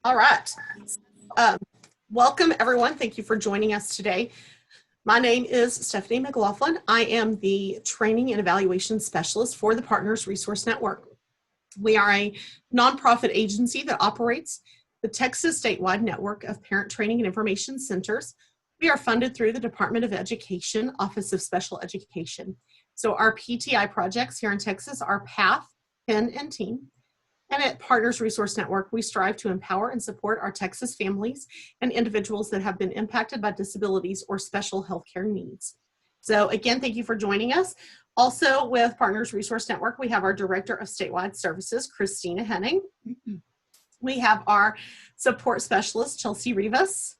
All right. Um, Welcome, everyone. Thank you for joining us today. My name is Stephanie McLaughlin. I am the Training and Evaluation Specialist for the Partners Resource Network. We are a nonprofit agency that operates the Texas statewide network of parent training and information centers. We are funded through the Department of Education, Office of Special Education. So our PTI projects here in Texas are PATH, PEN, and TEAM. And at Partners Resource Network, we strive to empower and support our Texas families and individuals that have been impacted by disabilities or special healthcare needs. So again, thank you for joining us. Also with Partners Resource Network, we have our Director of Statewide Services, Christina Henning. We have our Support Specialist, Chelsea Rivas.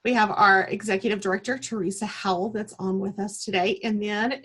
We have our Executive Director, Teresa Howell, that's on with us today. And then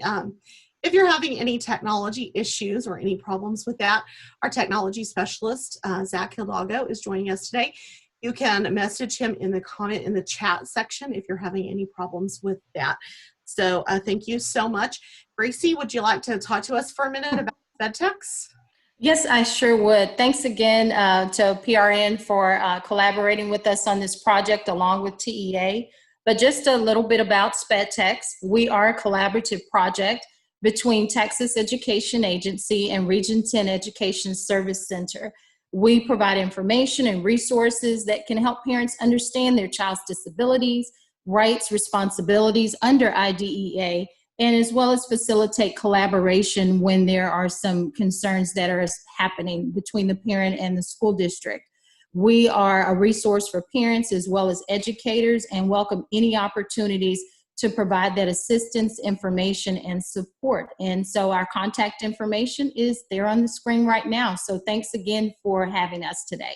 if you're having any technology issues or any problems with that, our technology specialist, Zach Hidalgo, is joining us today. You can message him in the comment in the chat section if you're having any problems with that. So thank you so much. Gracie, would you like to talk to us for a minute about SpEd techs? Yes, I sure would. Thanks again to PRN for collaborating with us on this project along with TEA. But just a little bit about SpEd techs. We are a collaborative project between Texas Education Agency and Region 10 Education Service Center. We provide information and resources that can help parents understand their child's disabilities, rights, responsibilities under IDEA, and as well as facilitate collaboration when there are some concerns that are happening between the parent and the school district. We are a resource for parents as well as educators and welcome any opportunities to provide that assistance, information, and support. And so our contact information is there on the screen right now. So thanks again for having us today.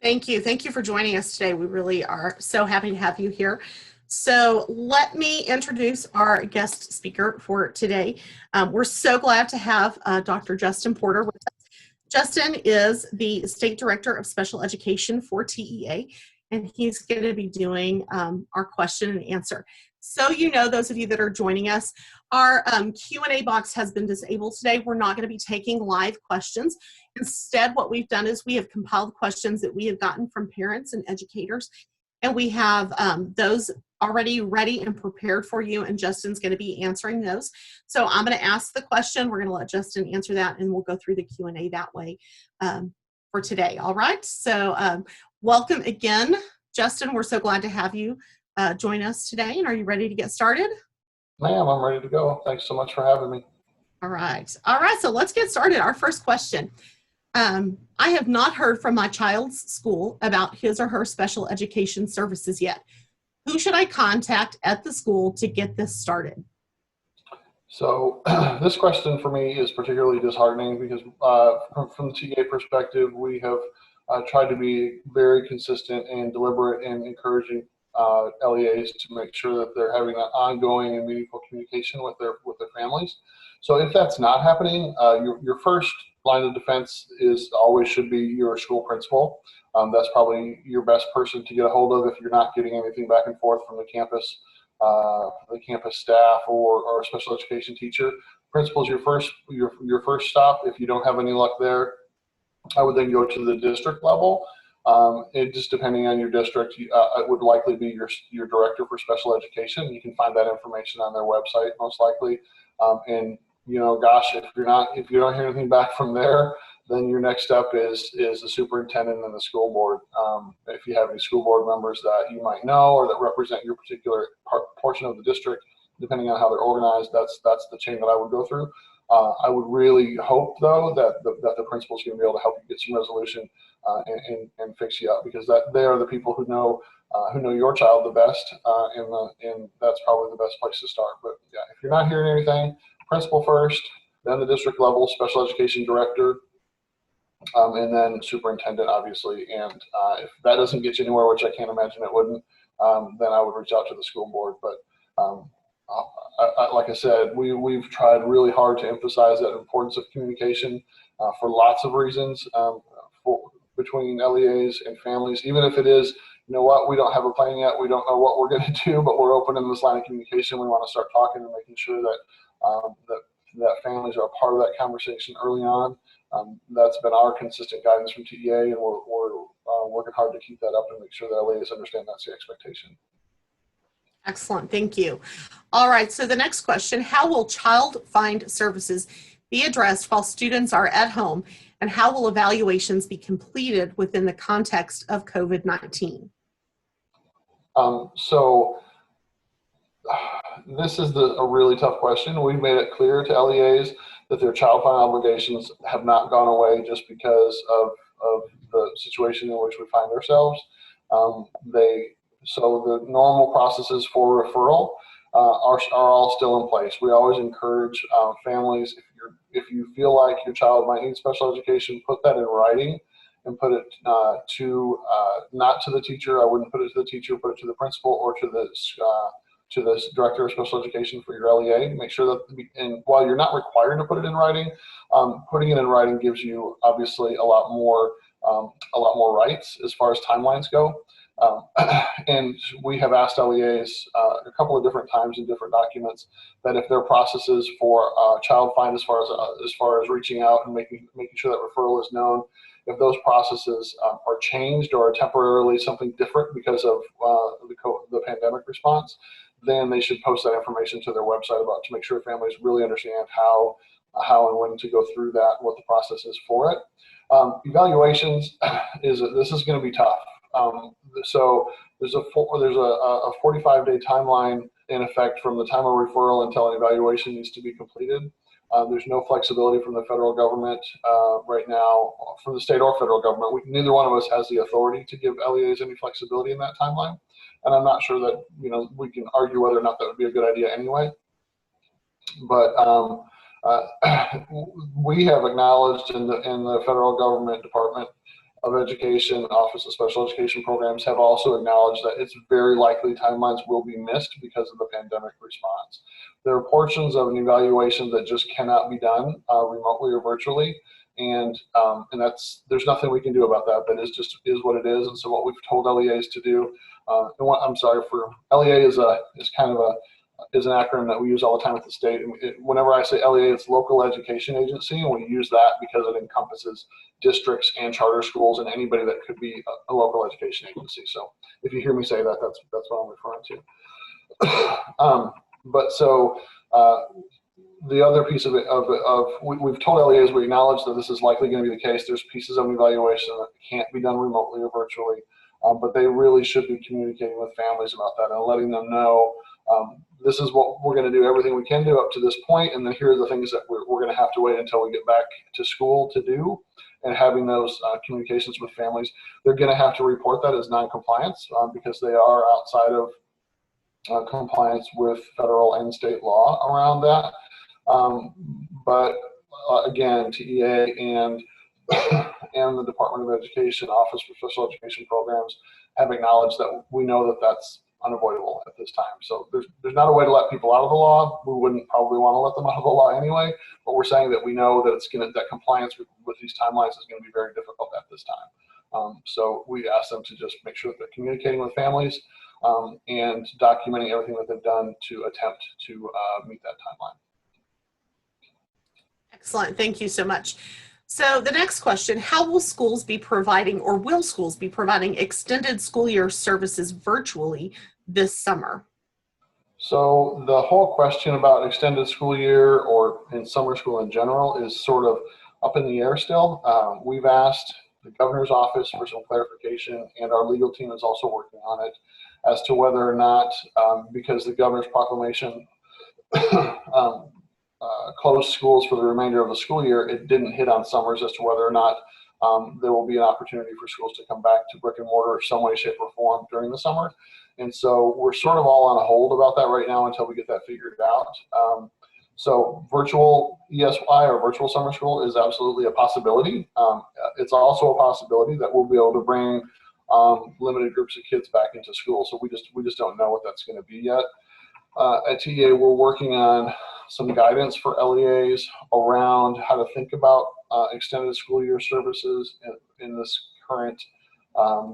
Thank you. Thank you for joining us today. We really are so happy to have you here. So let me introduce our guest speaker for today. We're so glad to have Dr. Justin Porter with us. Justin is the State Director of Special Education for TEA, and he's going to be doing our question and answer. So you know, those of you that are joining us, our Q&A box has been disabled today. We're not going to be taking live questions. Instead, what we've done is we have compiled questions that we have gotten from parents and educators, and we have those already ready and prepared for you, and Justin's going to be answering those. So I'm going to ask the question, we're going to let Justin answer that, and we'll go through the Q&A that way for today. All right, so welcome again, Justin. We're so glad to have you join us today, and are you ready to get started? Ma'am, I'm ready to go. Thanks so much for having me. All right, so let's get started. Our first question. I have not heard from my child's school about his or her special education services yet. Who should I contact at the school to get this started? So this question for me is particularly disheartening because from the TA perspective, we have tried to be very consistent and deliberate in encouraging LEAs to make sure that they're having that ongoing and meaningful communication with their families. So if that's not happening, your first line of defense always should be your school principal. That's probably your best person to get a hold of if you're not getting anything back and forth from the campus staff or a special education teacher. Principal's your first stop. If you don't have any luck there, I would then go to the district level. It just depending on your district, it would likely be your director for special education. You can find that information on their website most likely. And you know, gosh, if you don't hear anything back from there, then your next step is the superintendent and the school board. If you have any school board members that you might know or that represent your particular portion of the district, depending on how they're organized, that's the chain that I would go through. I would really hope, though, that the principal's going to be able to help you get some resolution and fix you up, because they are the people who know your child the best, and that's probably the best place to start. But yeah, if you're not hearing anything, principal first, then the district level special education director, and then superintendent, obviously. And if that doesn't get you anywhere, which I can't imagine it wouldn't, then I would reach out to the school board. But like I said, we've tried really hard to emphasize that importance of communication for lots of reasons between LEAs and families, even if it is, you know what, we don't have a plan yet, we don't know what we're going to do, but we're open in this line of communication. We want to start talking and making sure that that families are a part of that conversation early on. That's been our consistent guidance from TEA, and we're working hard to keep that up and make sure that LEAs understand that's the expectation. Excellent, thank you. All right, so the next question, how will child find services be addressed while students are at home, and how will evaluations be completed within the context of COVID-19? So this is a really tough question. We've made it clear to LEAs that their child find obligations have not gone away just because of the situation in which we find ourselves. So the normal processes for referral are all still in place. We always encourage families, if you feel like your child might need special education, put that in writing and put it not to the teacher. I wouldn't put it to the teacher, put it to the principal or to the director of special education for your LEA. Make sure that, and while you're not required to put it in writing, putting it in writing gives you obviously a lot more rights as far as timelines go. And we have asked LEAs a couple of different times in different documents that if their processes for child find as far as reaching out and making sure that referral is known, if those processes are changed or are temporarily something different because of the pandemic response, then they should post that information to their website to make sure families really understand how and when to go through that, what the process is for it. Evaluations this is going to be tough. So there's a 45-day timeline in effect from the time of referral until an evaluation needs to be completed. There's no flexibility from the federal government right now, from the state or federal government. Neither one of us has the authority to give LEAs any flexibility in that timeline. And I'm not sure that, we can argue whether or not that would be a good idea anyway. But we have acknowledged in the federal government Department of Education, Office of Special Education Programs have also acknowledged that it's very likely timelines will be missed because of the pandemic response. There are portions of an evaluation that just cannot be done remotely or virtually, and there's nothing we can do about that. That is what it is. And so what we've told LEAs to do, LEA is an acronym that we use all the time at the state. Whenever I say LEA, it's Local Education Agency, and we use that because it encompasses districts and charter schools and anybody that could be a local education agency. So if you hear me say that, that's what I'm referring to. The other piece of it, we've told LEAs, we acknowledge that this is likely going to be the case. There's pieces of evaluation that can't be done remotely or virtually, but they really should be communicating with families about that and letting them know this is what we're going to do, everything we can do up to this point, and then here are the things that we're going to have to wait until we get back to school to do, and having those communications with families. They're going to have to report that as non-compliance because they are outside of compliance with federal and state law around that. But again, TEA and the Department of Education, Office for Special Education Programs have acknowledged that we know that that's unavoidable at this time. So there's not a way to let people out of the law. We wouldn't probably want to let them out of the law anyway, but we're saying that we know that that compliance with these timelines is going to be very difficult at this time. So we ask them to just make sure that they're communicating with families and documenting everything that they've done to attempt to meet that timeline. Excellent, thank you so much. So the next question, how will schools be providing, or will schools be providing, extended school year services virtually this summer? So the whole question about extended school year or in summer school in general is sort of up in the air still. We've asked the governor's office for some clarification, and our legal team is also working on it as to whether or not, because the governor's proclamation closed schools for the remainder of the school year, it didn't hit on summers, as to whether or not there will be an opportunity for schools to come back to brick and mortar some way, shape, or form during the summer. And so we're sort of all on a hold about that right now until we get that figured out. So virtual ESY or virtual summer school is absolutely a possibility. It's also a possibility that we'll be able to bring limited groups of kids back into school. So we just don't know what that's going to be yet. At TEA, we're working on some guidance for LEAs around how to think about extended school year services in this current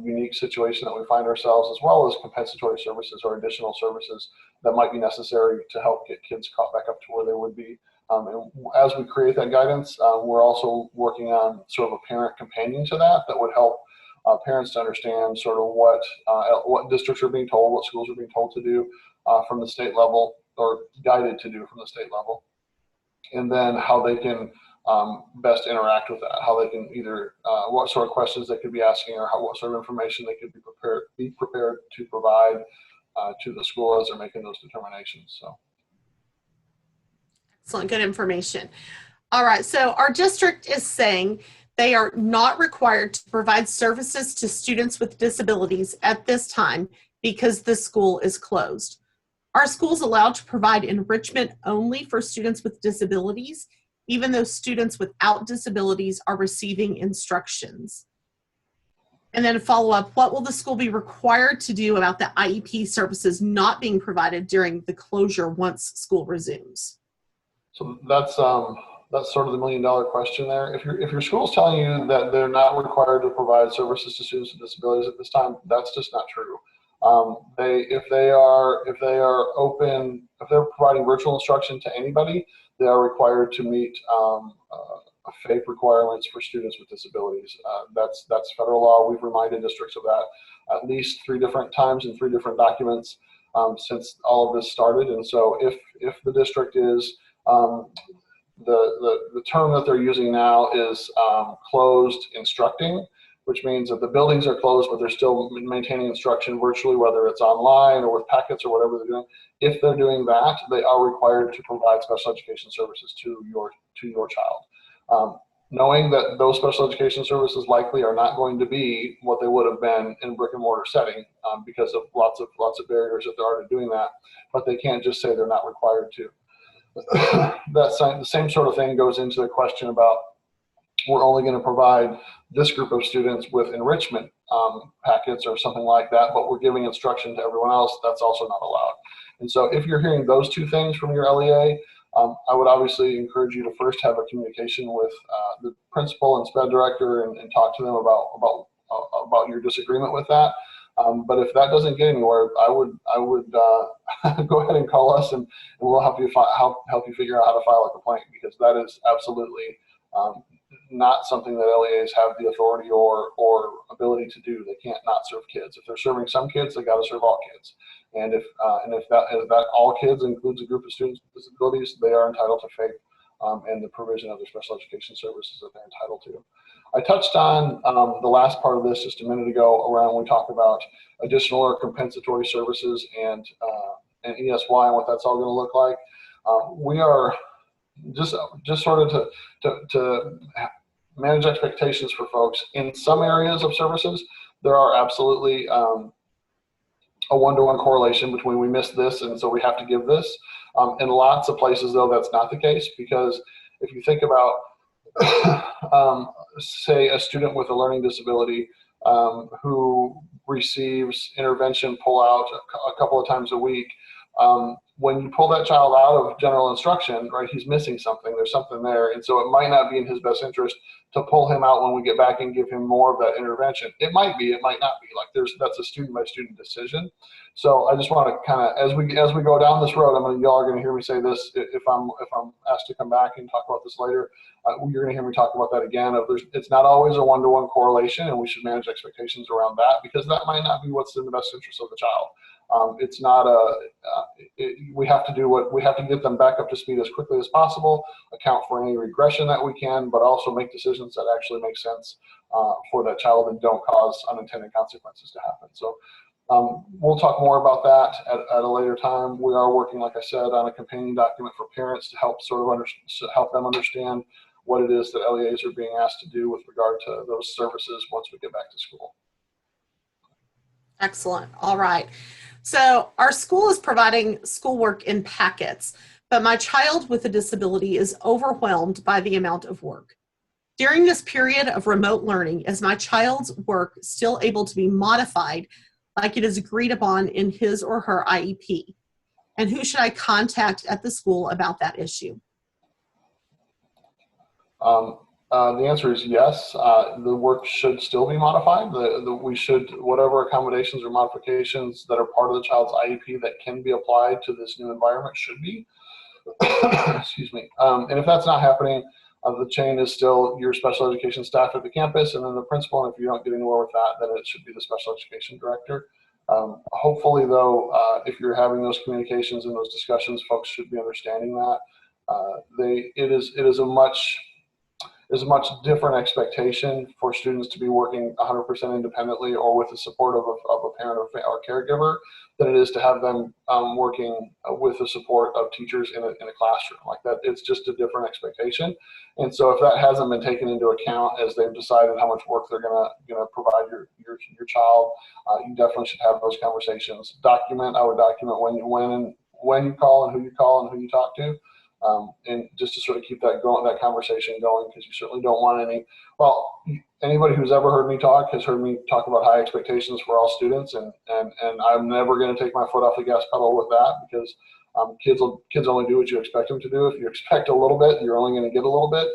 unique situation that we find ourselves, as well as compensatory services or additional services that might be necessary to help get kids caught back up to where they would be And as we create that guidance, we're also working on sort of a parent companion to that would help parents to understand sort of what districts are being told, what schools are being told to do from the state level, or guided to do from the state level, and then how they can best interact with that, how they can either what sort of questions they could be asking, or what sort of information they could be prepared to provide to the school as they're making those determinations. So. Excellent, good information. All right, so our district is saying they are not required to provide services to students with disabilities at this time because the school is closed. Are schools allowed to provide enrichment only for students with disabilities, even though students without disabilities are receiving instructions? And then a follow-up, what will the school be required to do about the IEP services not being provided during the closure once school resumes? So that's sort of the $1,000,000 question there. If your school's telling you that they're not required to provide services to students with disabilities at this time, that's just not true. If they're providing virtual instruction to anybody, they are required to meet FAPE requirements for students with disabilities. That's federal law. We've reminded districts of that at least 3 different times in 3 different documents since all of this started. And so if the district is the term that they're using now is closed instructing, which means that the buildings are closed, but they're still maintaining instruction virtually, whether it's online or with packets or whatever they're doing. If they're doing that, they are required to provide special education services to your child. Knowing that those special education services likely are not going to be what they would have been in a brick and mortar setting because of lots of barriers that they're already doing that, but they can't just say they're not required to. The same sort of thing goes into the question about we're only going to provide this group of students with enrichment packets or something like that, but we're giving instruction to everyone else. That's also not allowed. And so if you're hearing those 2 things from your LEA, I would obviously encourage you to first have a communication with the principal and SpEd director and talk to them about your disagreement with that. But if that doesn't get anywhere, I would go ahead and call us, and we'll help you figure out how to file a complaint, because that is absolutely not something that LEAs have the authority or ability to do. They can't not serve kids. If they're serving some kids, they got to serve all kids. And if that all kids includes a group of students with disabilities, they are entitled to FAPE and the provision of the special education services that they're entitled to. I touched on the last part of this just a minute ago around when we talk about additional or compensatory services and ESY and what that's all going to look like. We are just sort of to manage expectations for folks. In some areas of services, there are absolutely a one-to-one correlation between we missed this and so we have to give this. In lots of places, though, that's not the case, because if you think about say a student with a learning disability who receives intervention pull out a couple of times a week, when you pull that child out of general instruction, right, he's missing something. There's something there. And so it might not be in his best interest to pull him out when we get back and give him more of that intervention. It might be, it might not be. Like that's a student by student decision. So I just want to kind of, as we go down this road, y'all are going to hear me say this if I'm asked to come back and talk about this later. You're going to hear me talk about that again. It's not always a one-to-one correlation, and we should manage expectations around that, because that might not be what's in the best interest of the child. It's not we have to get them back up to speed as quickly as possible, account for any regression that we can, but also make decisions that actually make sense for that child and don't cause unintended consequences to happen. So we'll talk more about that at a later time. We are working, like I said, on a companion document for parents to help help them understand what it is that LEAs are being asked to do with regard to those services once we get back to school. Excellent. All right. So our school is providing schoolwork in packets, but my child with a disability is overwhelmed by the amount of work. During this period of remote learning, is my child's work still able to be modified like it is agreed upon in his or her IEP? And who should I contact at the school about that issue? The answer is yes. The work should still be modified. Whatever accommodations or modifications that are part of the child's IEP that can be applied to this new environment should be. Excuse me. And if that's not happening, the chain is still your special education staff at the campus and then the principal. And if you don't get anywhere with that, then it should be the special education director. Hopefully, though, if you're having those communications and those discussions, folks should be understanding that. It is a much different expectation for students to be working 100% independently or with the support of a parent or caregiver than it is to have them working with the support of teachers in a classroom. Like that, it's just a different expectation. And so if that hasn't been taken into account as they've decided how much work they're gonna provide your child, you definitely should have those conversations. I would document when you call and who you call and who you talk to. And just to sort of keep that conversation going, because you certainly don't want anybody who's ever heard me talk has heard me talk about high expectations for all students, and I'm never going to take my foot off the gas pedal with that, because kids only do what you expect them to do. If you expect a little bit, you're only going to get a little bit.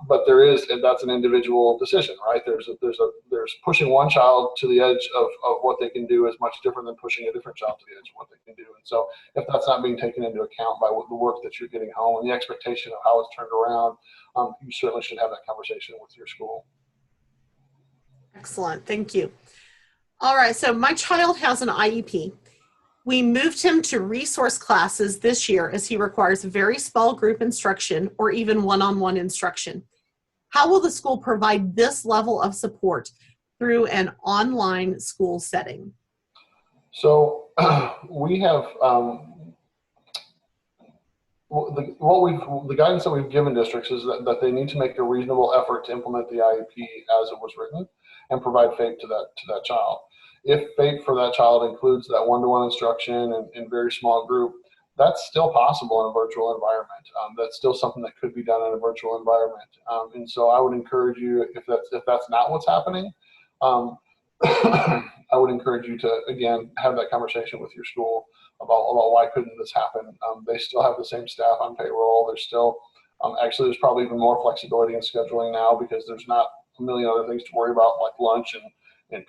But that's an individual decision, right? There's pushing one child to the edge of what they can do is much different than pushing a different child to the edge of what they can do. And so if that's not being taken into account by the work that you're getting home and the expectation of how it's turned around, you certainly should have that conversation with your school. Excellent, thank you. All right, so my child has an IEP. We moved him to resource classes this year as he requires very small group instruction or even one-on-one instruction. How will the school provide this level of support through an online school setting? So we have the guidance that we've given districts is that they need to make a reasonable effort to implement the IEP as it was written and provide FAPE to that child. If FAPE for that child includes that one-to-one instruction and very small group, that's still possible in a virtual environment. That's still something that could be done in a virtual environment. And so I would encourage you, if that's not what's happening, I would encourage you to, again, have that conversation with your school about why couldn't this happen. They still have the same staff on payroll. There's still, actually, there's probably even more flexibility in scheduling now because there's not a million other things to worry about like lunch and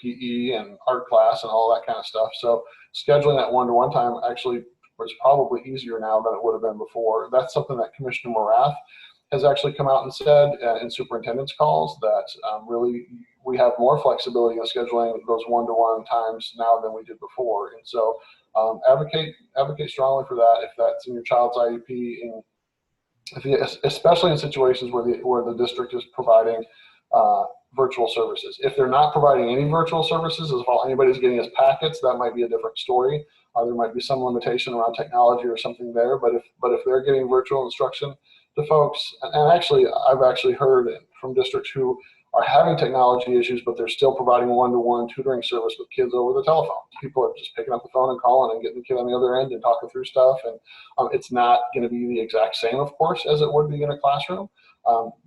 PE and art class and all that kind of stuff. So scheduling that one-to-one time actually was probably easier now than it would have been before. That's something that Commissioner Morath has actually come out and said in superintendent's calls, that really we have more flexibility in scheduling those one-to-one times now than we did before. And so advocate strongly for that if that's in your child's IEP, and especially in situations where the district is providing virtual services. If they're not providing any virtual services, as all anybody's getting is packets, that might be a different story. There might be some limitation around technology or something there, but if they're getting virtual instruction to folks, and actually I've actually heard from districts who are having technology issues, but they're still providing one-to-one tutoring service with kids over the telephone. People are just picking up the phone and calling and getting the kid on the other end and talking through stuff. And it's not going to be the exact same, of course, as it would be in a classroom.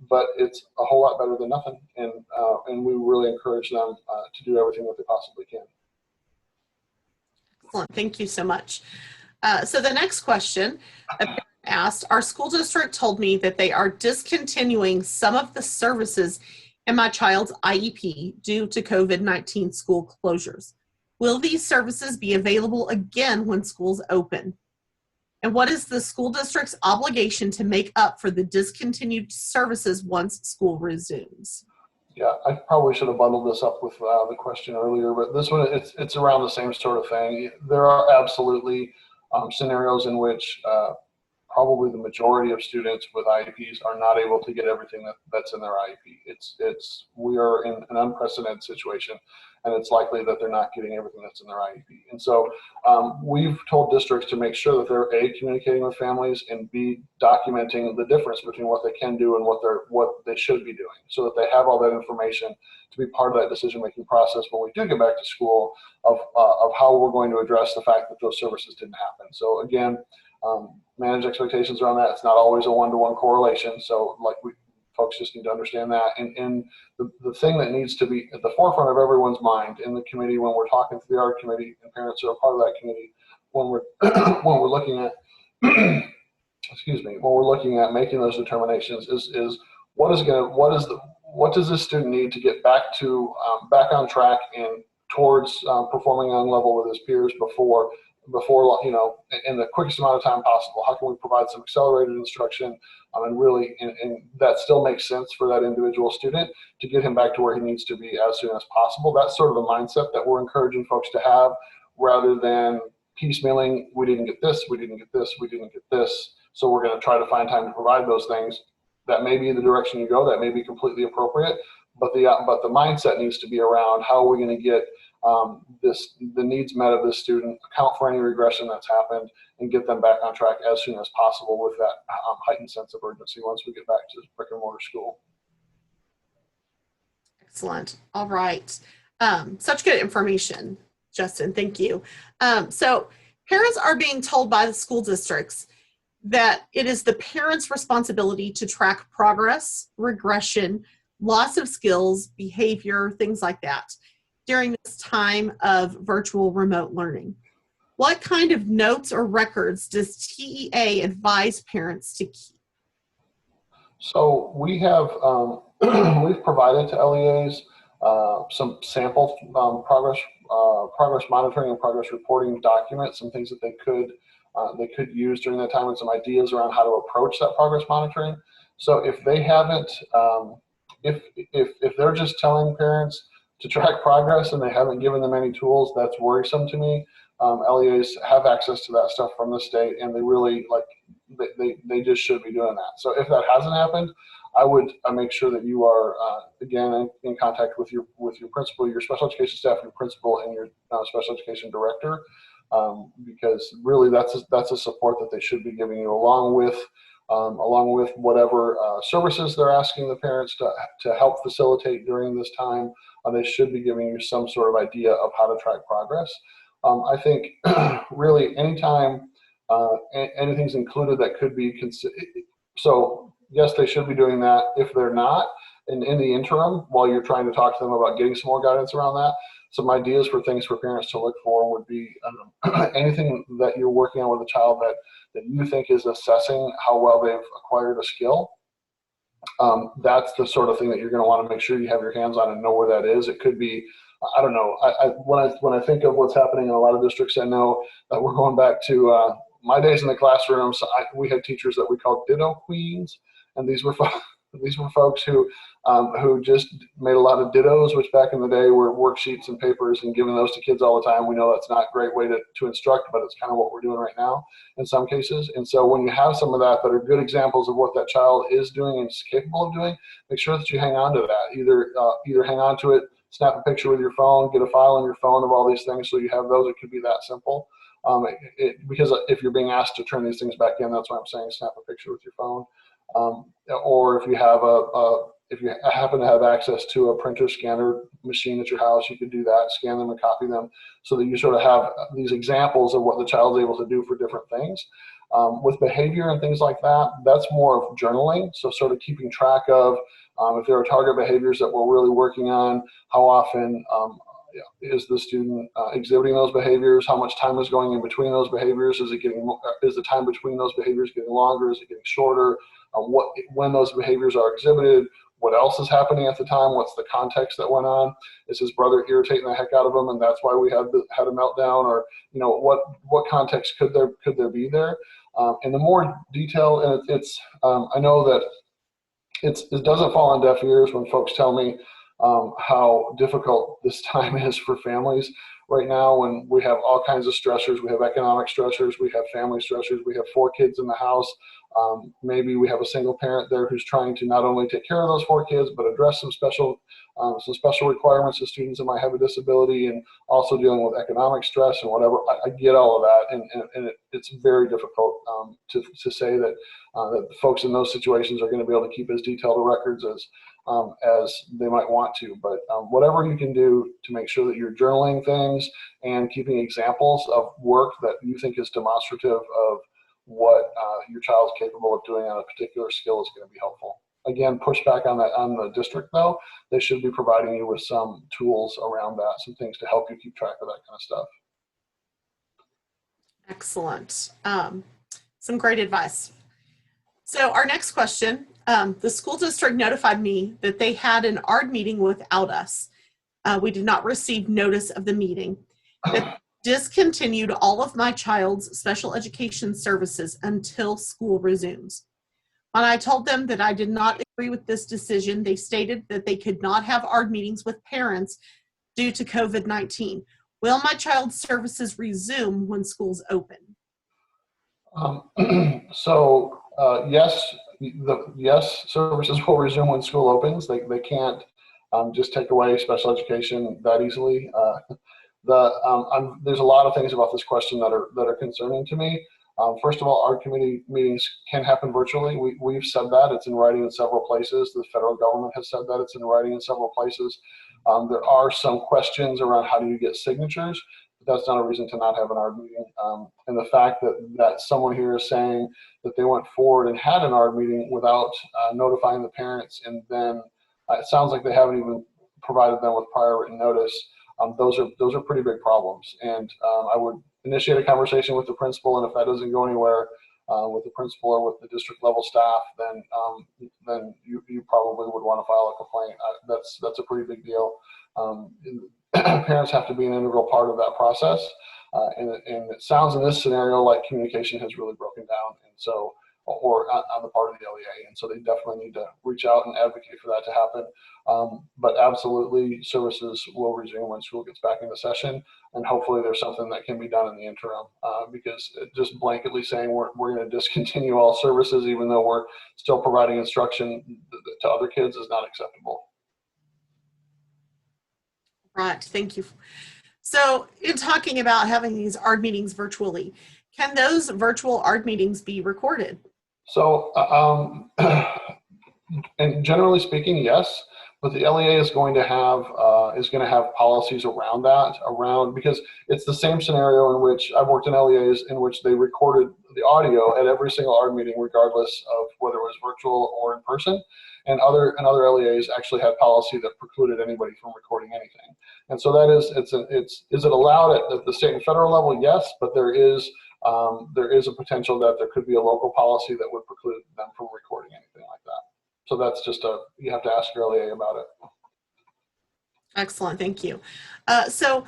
But it's a whole lot better than nothing, and we really encourage them to do everything that they possibly can. Excellent, thank you so much. So the next question asked, our school district told me that they are discontinuing some of the services in my child's IEP due to COVID-19 school closures. Will these services be available again when schools open? And what is the school district's obligation to make up for the discontinued services once school resumes? Yeah, I probably should have bundled this up with the question earlier, but this one, it's around the same sort of thing. There are absolutely scenarios in which probably the majority of students with IEPs are not able to get everything that's in their IEP. We are in an unprecedented situation, and it's likely that they're not getting everything that's in their IEP. And so we've told districts to make sure that they're A, communicating with families, and B, documenting the difference between what they can do and what they should be doing, so that they have all that information to be part of that decision-making process when we do get back to school of how we're going to address the fact that those services didn't happen. So again, manage expectations around that. It's not always a one-to-one correlation. So folks just need to understand that. And the thing that needs to be at the forefront of everyone's mind in the committee when we're talking to the art committee and parents who are part of that committee, when we're looking at when we're looking at making those determinations is what does this student need to get back on track and towards performing on level with his peers before before, in the quickest amount of time possible? How can we provide some accelerated instruction and really, and that still makes sense for that individual student to get him back to where he needs to be as soon as possible? That's sort of the mindset that we're encouraging folks to have, rather than piecemealing. We didn't get this, we didn't get this, we didn't get this, so we're going to try to find time to provide those things. That may be the direction you go, that may be completely appropriate, but the mindset needs to be around how are we going to get the needs met of this student, account for any regression that's happened, and get them back on track as soon as possible with that heightened sense of urgency once we get back to brick and mortar school. Excellent. All right. Such good information, Justin. Thank you. So parents are being told by the school districts that it is the parents' responsibility to track progress, regression, loss of skills, behavior, things like that during this time of virtual remote learning. What kind of notes or records does TEA advise parents to keep? So we have, we've provided to LEAs some sample progress monitoring and progress reporting documents, some things that they could use during that time, and some ideas around how to approach that progress monitoring. So if they haven't, if they're just telling parents to track progress and they haven't given them any tools, that's worrisome to me. LEAs have access to that stuff from the state, and they really they just should be doing that. So if that hasn't happened, I would make sure that you are again in contact with your principal, your special education staff, your principal, and your special education director, because really that's a support that they should be giving you, along with whatever services they're asking the parents to help facilitate during this time. They should be giving you some sort of idea of how to track progress. I think really anytime anything's included that could be so yes, they should be doing that. If they're not, in the interim, while you're trying to talk to them about getting some more guidance around that, some ideas for things for parents to look for would be anything that you're working on with a child that you think is assessing how well they've acquired a skill. That's the sort of thing that you're going to want to make sure you have your hands on and know where that is. It could be, I don't know, when I think of what's happening in a lot of districts, I know that we're going back to my days in the classroom. So we had teachers that we called ditto queens, and these were folks who just made a lot of dittos, which back in the day were worksheets and papers and giving those to kids all the time. We know that's not a great way to instruct, but it's kind of what we're doing right now in some cases. And so when you have some of that are good examples of what that child is doing and is capable of doing, make sure that you hang on to that. Either hang on to it, snap a picture with your phone, get a file on your phone of all these things so you have those. It could be that simple. Because if you're being asked to turn these things back in, that's why I'm saying snap a picture with your phone. Or if you have if you happen to have access to a printer scanner machine at your house, you could do that, scan them and copy them, so that you sort of have these examples of what the child's able to do for different things. With behavior and things like that, that's more of journaling. So sort of keeping track of if there are target behaviors that we're really working on, how often is the student exhibiting those behaviors? How much time is going in between those behaviors? Is the time between those behaviors getting longer? Is it getting shorter? When those behaviors are exhibited, what else is happening at the time? What's the context that went on? Is his brother irritating the heck out of him, and that's why we had a meltdown? Or what context could there be there? And the more detail, and it's I know that it doesn't fall on deaf ears when folks tell me how difficult this time is for families right now, when we have all kinds of stressors. We have economic stressors, we have family stressors, we have 4 kids in the house. Maybe we have a single parent there who's trying to not only take care of those 4 kids, but address some special requirements of students that might have a disability, and also dealing with economic stress and whatever. I get all of that, and it's very difficult to say that that the folks in those situations are going to be able to keep as detailed a records as they might want to. But whatever you can do to make sure that you're journaling things and keeping examples of work that you think is demonstrative of what your child's capable of doing on a particular skill is going to be helpful. Again, push back on the district though. They should be providing you with some tools around that, some things to help you keep track of that kind of stuff. Excellent. Some great advice. So our next question, the school district notified me that they had an ARD meeting without us. We did not receive notice of the meeting. discontinued all of my child's special education services until school resumes. When I told them that I did not agree with this decision, they stated that they could not have ARD meetings with parents due to COVID-19. Will my child's services resume when schools open? Yes, services will resume when school opens. They can't just take away special education that easily. There's a lot of things about this question that are concerning to me. First of all, our committee meetings can happen virtually. We've said that. It's in writing in several places. The federal government has said that. It's in writing in several places. There are some questions around how do you get signatures, but that's not a reason to not have an ARD meeting. And the fact that someone here is saying that they went forward and had an ARD meeting without notifying the parents, and then it sounds like they haven't even provided them with prior written notice. Those are pretty big problems. And I would initiate a conversation with the principal, and if that doesn't go anywhere with the principal or with the district level staff, then you probably would want to file a complaint. That's a pretty big deal. Parents have to be an integral part of that process, and it sounds in this scenario like communication has really broken down, and so or on the part of the LEA, and so they definitely need to reach out and advocate for that to happen. But absolutely, services will resume when school gets back into session, and hopefully there's something that can be done in the interim, because just blanketly saying we're going to discontinue all services even though we're still providing instruction to other kids is not acceptable. Right, thank you. So in talking about having these ARD meetings virtually, can those virtual ARD meetings be recorded? So, and generally speaking, yes, but the LEA is going to have policies around that, because it's the same scenario in which I've worked in LEAs in which they recorded the audio at every single ARD meeting, regardless of whether it was virtual or in person. And other LEAs actually had policy that precluded anybody from recording anything. And so that is it allowed at the state and federal level? Yes, but there is a potential that there could be a local policy that would preclude them from recording anything like that. So that's just you have to ask your LEA about it. Excellent, thank you. So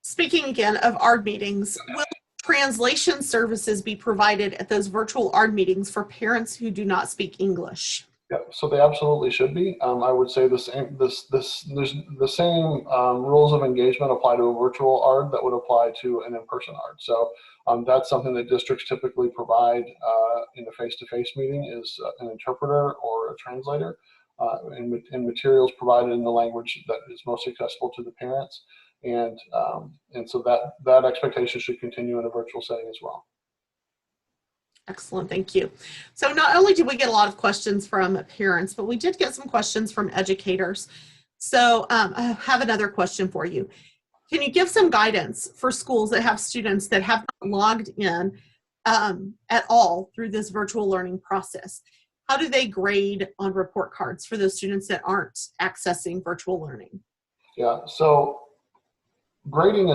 speaking again of ARD meetings, will translation services be provided at those virtual ARD meetings for parents who do not speak English? Yeah, so they absolutely should be. I would say the same rules of engagement apply to a virtual ARD that would apply to an in-person ARD. So that's something that districts typically provide in a face-to-face meeting is an interpreter or a translator, and materials provided in the language that is most accessible to the parents. And so that expectation should continue in a virtual setting as well. Excellent, thank you. So not only did we get a lot of questions from parents, but we did get some questions from educators. So I have another question for you. Can you give some guidance for schools that have students that have not logged in at all through this virtual learning process? How do they grade on report cards for those students that aren't accessing virtual learning? Yeah, so grading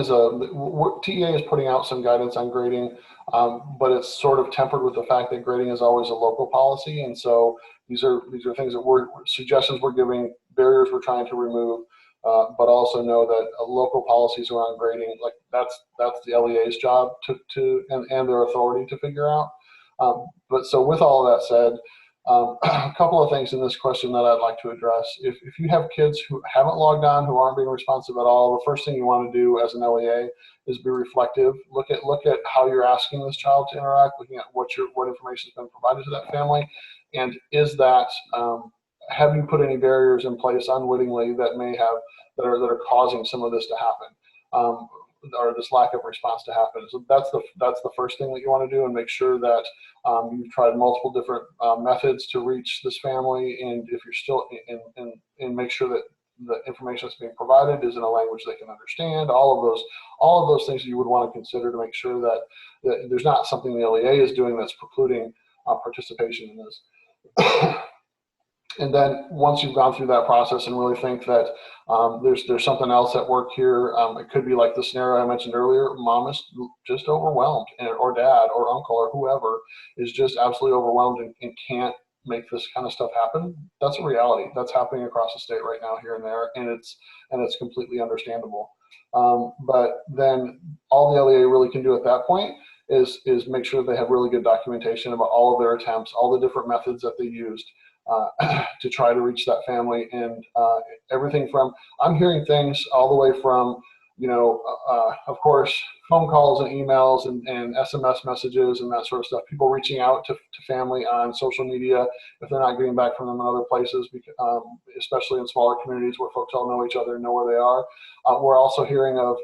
TEA is putting out some guidance on grading, but it's sort of tempered with the fact that grading is always a local policy, and so these are things that suggestions we're giving, barriers we're trying to remove, but also know that local policies around grading, like that's the LEA's job and their authority to figure out. But so with all of that said, a couple of things in this question that I'd like to address. If you have kids who haven't logged on, who aren't being responsive at all, the first thing you want to do as an LEA is be reflective. Look at how you're asking this child to interact, looking at what information has been provided to that family, and is that have you put any barriers in place unwittingly that are causing some of this to happen, or this lack of response to happen. So that's the first thing that you want to do, and make sure that you've tried multiple different methods to reach this family, and if you're still and make sure that the information that's being provided is in a language they can understand. All of those things that you would want to consider to make sure that there's not something the LEA is doing that's precluding participation in this. And then once you've gone through that process and really think that there's something else at work here, it could be like the scenario I mentioned earlier. Mom is just overwhelmed, or dad or uncle or whoever is just absolutely overwhelmed and can't make this kind of stuff happen. That's a reality. That's happening across the state right now, here and there, and it's completely understandable. But then all the LEA really can do at that point is make sure they have really good documentation about all of their attempts, all the different methods that they used to try to reach that family, and everything from, I'm hearing things all the way from, of course, phone calls and emails and SMS messages and that sort of stuff, people reaching out to family on social media if they're not getting back from them in other places, especially in smaller communities where folks all know each other and know where they are. We're also hearing of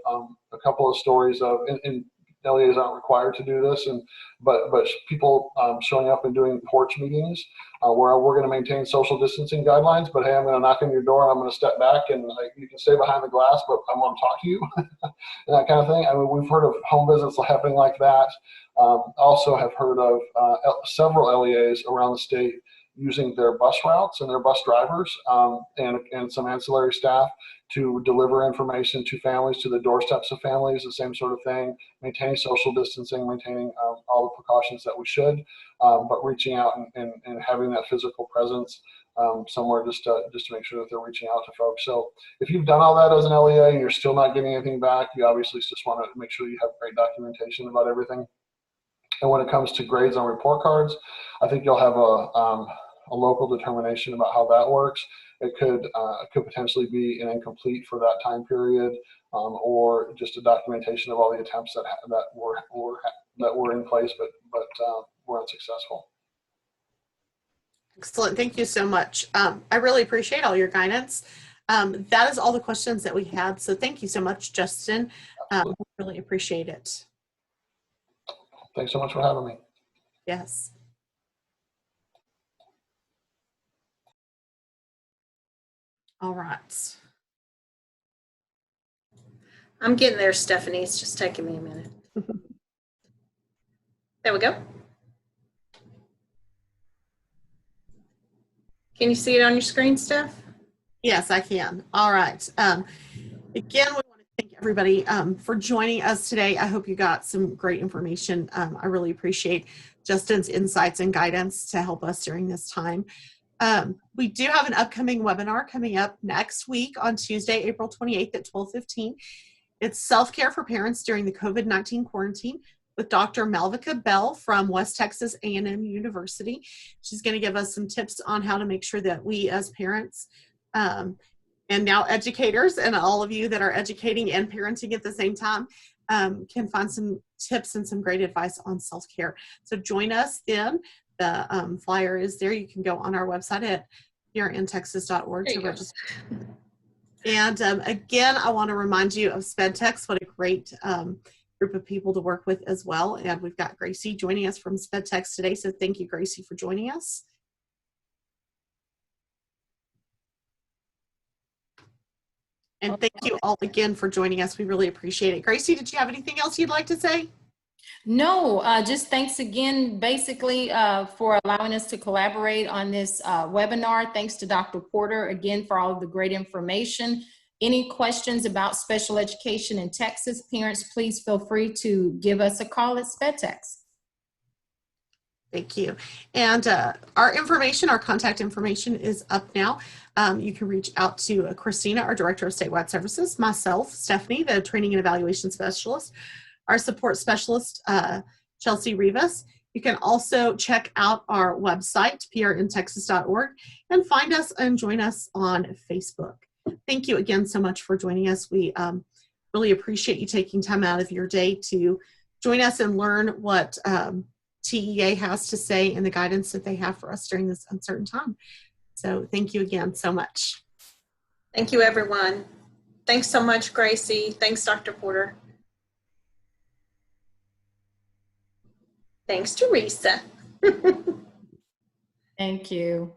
a couple of stories of, and LEAs aren't required to do this, but people showing up and doing porch meetings where we're going to maintain social distancing guidelines, but hey, I'm going to knock on your door and I'm going to step back and you can stay behind the glass, but I want to talk to you, and that kind of thing. I mean, we've heard of home visits happening like that. Also have heard of several LEAs around the state using their bus routes and their bus drivers and some ancillary staff to deliver information to families, to the doorsteps of families, the same sort of thing, maintaining social distancing, maintaining all the precautions that we should, but reaching out and having that physical presence somewhere just to make sure that they're reaching out to folks. So if you've done all that as an LEA and you're still not getting anything back, you obviously just want to make sure you have great documentation about everything. And when it comes to grades on report cards, I think you'll have a local determination about how that works. It could potentially be an incomplete for that time period, or just a documentation of all the attempts that were in place, but were unsuccessful. Excellent. Thank you so much. I really appreciate all your guidance. That is all the questions that we had. So thank you so much, Justin. We really appreciate it. Thanks so much for having me. Yes. All right. I'm getting there, Stephanie. It's just taking me a minute. There we go. Can you see it on your screen, Steph? Yes, I can. All right. Again, we want to thank everybody for joining us today. I hope you got some great information. I really appreciate Justin's insights and guidance to help us during this time. We do have an upcoming webinar coming up next week on Tuesday, April 28th at 12:15. It's Self-Care for Parents During the COVID-19 Quarantine with Dr. Malvika Bell from West Texas A&M University. She's going to give us some tips on how to make sure that we as parents and now educators and all of you that are educating and parenting at the same time can find some tips and some great advice on self-care. So join us then. The flyer is there. You can go on our website at prntexas.org to register. And again, I want to remind you of SpEdTech. What a great group of people to work with as well. And we've got Gracie joining us from SpEdTech today. So thank you, Gracie, for joining us. And thank you all again for joining us. We really appreciate it. Gracie, did you have anything else you'd like to say? No, just thanks again, basically, for allowing us to collaborate on this webinar. Thanks to Dr. Porter, again, for all of the great information. Any questions about special education in Texas, parents, please feel free to give us a call at SpEdTech. Thank you. And our information, our contact information is up now. You can reach out to Christina, our Director of Statewide Services, myself, Stephanie, the Training and Evaluation Specialist, our support specialist, Chelsea Rivas. You can also check out our website, prntexas.org, and find us and join us on Facebook. Thank you again so much for joining us. We really appreciate you taking time out of your day to join us and learn what TEA has to say and the guidance that they have for us during this uncertain time. So thank you again so much. Thank you, everyone. Thanks so much, Gracie. Thanks, Dr. Porter. Thanks, Teresa. Thank you.